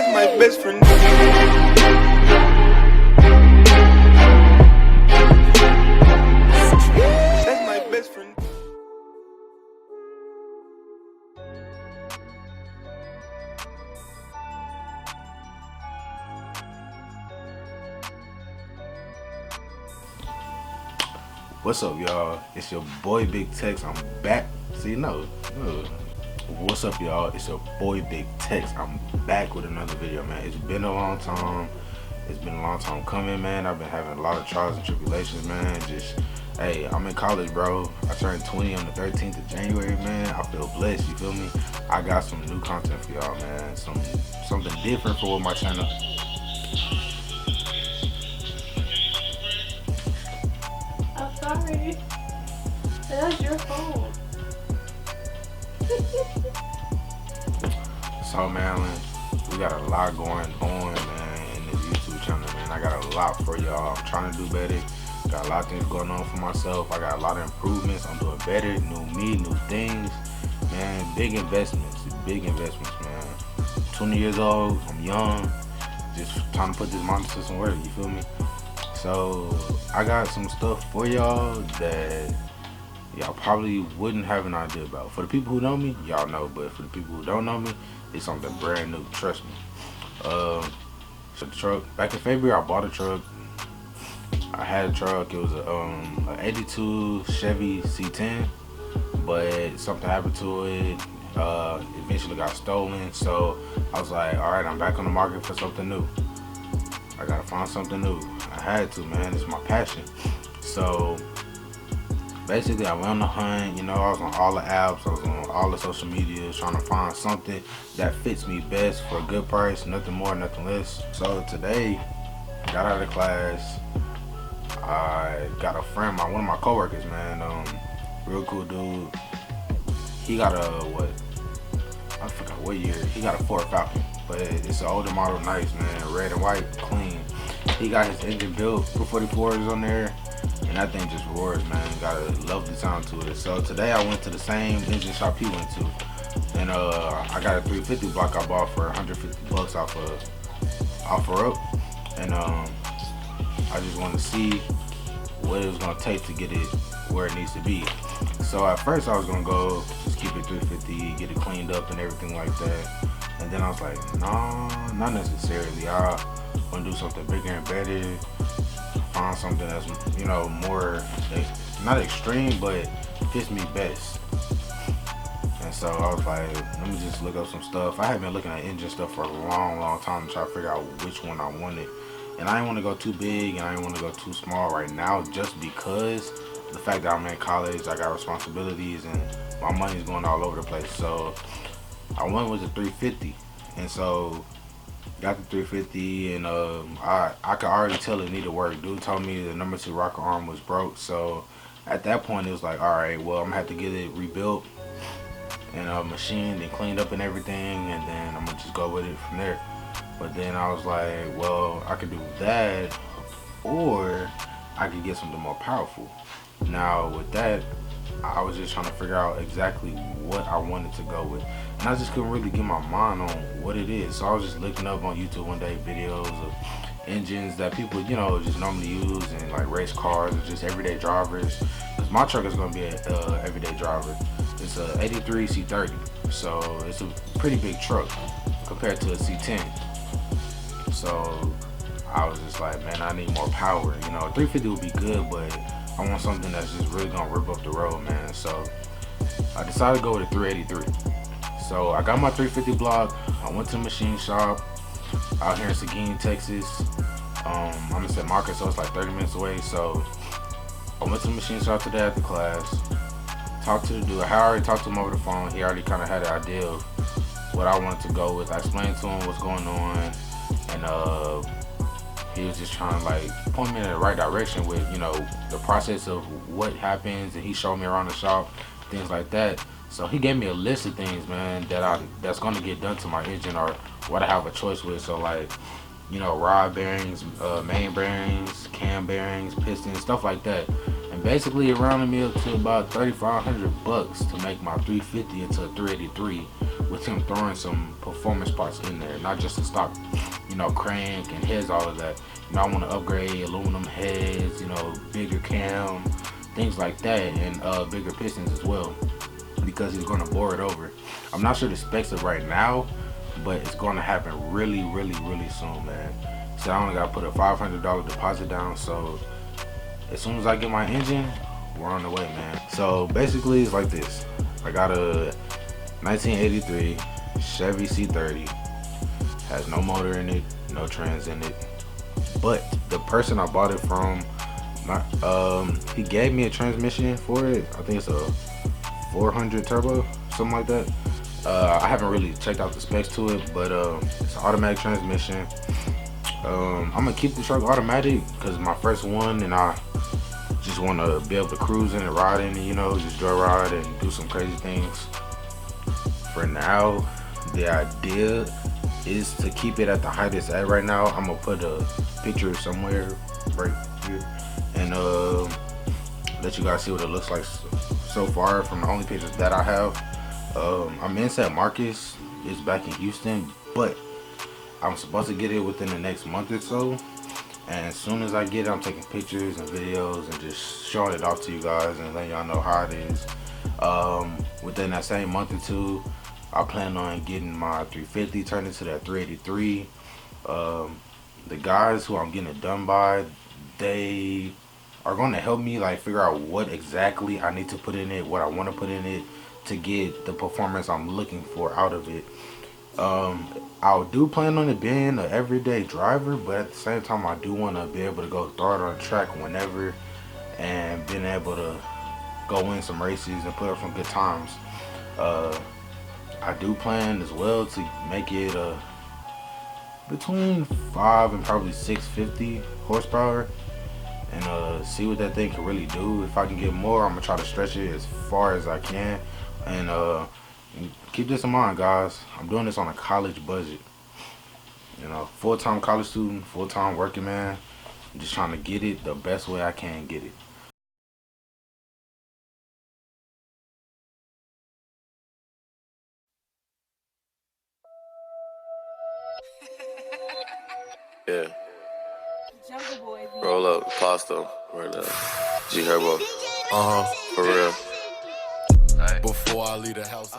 That's my best friend. That's my best friend. What's up, y'all? It's your boy Big Texx. I'm back. See, no. What's up, y'all? It's your boy Big Texx. I'm back with another video, man. It's been a long time. It's been a long time coming, man. I've been having a lot of trials and tribulations, man. Hey, I'm in college, bro. I turned 20 on the 13th of January, man. I feel blessed, you feel me? I got some new content for y'all, man. Something different for my channel. I'm sorry. That's your phone. So, man, we got a lot going on, man, in this YouTube channel, man. I got a lot for y'all. I'm trying to do better. Got a lot of things going on for myself. I got a lot of improvements. I'm doing better. New me, new things. Man, big investments, man. 20 years old. I'm young. Just trying to put this mind to some work, you feel me? So, I got some stuff for y'all that y'all probably wouldn't have an idea about. For the people who know me, y'all know, but for the people who don't know me, it's something brand new, trust me. So the truck, back in February, I bought a truck. I had a truck. It was a 82 Chevy C10, but something happened to it. Eventually got stolen, so I was like, all right, I'm back on the market for something new. I gotta find something new. I had to, man. It's my passion. So basically, I went on the hunt. You know, I was on all the apps. I was on all the social media trying to find something that fits me best for a good price. Nothing more, nothing less. So today, I got out of class. I got a friend, one of my coworkers, man. Real cool dude. He got I forgot what year. He got a Ford Falcon, but it's an older model, nice, man. Red and white, clean. He got his engine built, 244s on there. And that thing just roars, man. Got a lovely sound to it. So today I went to the same engine shop he went to, and I got a 350 block I bought for 150 bucks off of OfferUp, and I just wanted to see what it was gonna take to get it where it needs to be. So at first I was gonna go just keep it 350, get it cleaned up and everything like that. And then I was like, no, not necessarily. I want to do something bigger and better. Find something that's, you know, more, not extreme, but fits me best. And so I was like, let me just look up some stuff. I had been looking at engine stuff for a long time to try to figure out which one I wanted. And I didn't want to go too big and I didn't want to go too small right now, just because the fact that I'm in college, I got responsibilities and my money's going all over the place. So I went with the 350, and so got the 350, and I could already tell it needed work. Dude told me the number 2 rocker arm was broke, so at that point it was like, all right, well, I'm gonna have to get it rebuilt and machined and cleaned up and everything, and then I'm gonna just go with it from there. But then I was like, well, I could do that, or I could get something more powerful. Now with that, I was just trying to figure out exactly what I wanted to go with, and I just couldn't really get my mind on what it is. So I was just looking up on YouTube one day videos of engines that people, you know, just normally use in like race cars or just everyday drivers. Cause my truck is gonna be an everyday driver. It's a 83 C30, so it's a pretty big truck compared to a C10. So I was just like, man, I need more power. You know, a 350 would be good, but I want something that's just really gonna rip up the road, man. So I decided to go with a 383. So I got my 350 block. I went to the machine shop out here in Seguin, Texas. I'm in San Marcos, so it's like 30 minutes away. So I went to the machine shop today after class. Talked to the dude. I already talked to him over the phone. He already kind of had an idea of what I wanted to go with. I explained to him what's going on, and he was just trying to like point me in the right direction with, you know, the process of what happens, and he showed me around the shop, things like that. So he gave me a list of things, man, that's gonna get done to my engine, or what I have a choice with. So like, you know, rod bearings, main bearings, cam bearings, pistons, stuff like that. And basically it rounded me up to about 3,500 bucks to make my 350 into a 383 with him throwing some performance parts in there, not just a stock, crank and heads, all of that. I want to upgrade aluminum heads, bigger cam, things like that, and bigger pistons as well, because he's going to bore it over. I'm not sure the specs of right now, but it's going to happen really, really, really soon, man. So I only got to put a $500 deposit down, so as soon as I get my engine, we're on the way, man. So basically it's like this. I got a 1983 Chevy C30, has no motor in it, no trans in it, but the person I bought it from, he gave me a transmission for it. I think it's a 400 turbo, something like that. I haven't really checked out the specs to it, but it's an automatic transmission. I'm gonna keep the truck automatic because my first one, and I just want to be able to cruise in and ride in it, just joyride and do some crazy things. For now, the idea is to keep it at the height it's at right now. I'm gonna put a picture somewhere right here and let you guys see what it looks like so far from the only pictures that I have. I'm in San Marcos, it's back in Houston, but I'm supposed to get it within the next month or so. And as soon as I get it, I'm taking pictures and videos and just showing it off to you guys and letting y'all know how it is. Within that same month or two, I plan on getting my 350 turned into that 383. The guys who I'm getting it done by, they are going to help me figure out what exactly I need to put in it, what I want to put in it to get the performance I'm looking for out of it. I do plan on it being an everyday driver, but at the same time I do want to be able to go throw it on track whenever and being able to go in some races and put up some good times. I do plan as well to make it between 5 and probably 650 horsepower and see what that thing can really do. If I can get more, I'm gonna try to stretch it as far as I can. And keep this in mind, guys, I'm doing this on a college budget. Full-time college student, full-time working man. I'm just trying to get it the best way I can get it. Yeah. Roll up, pasta, right now. G Herbo. For real. Before I leave the house,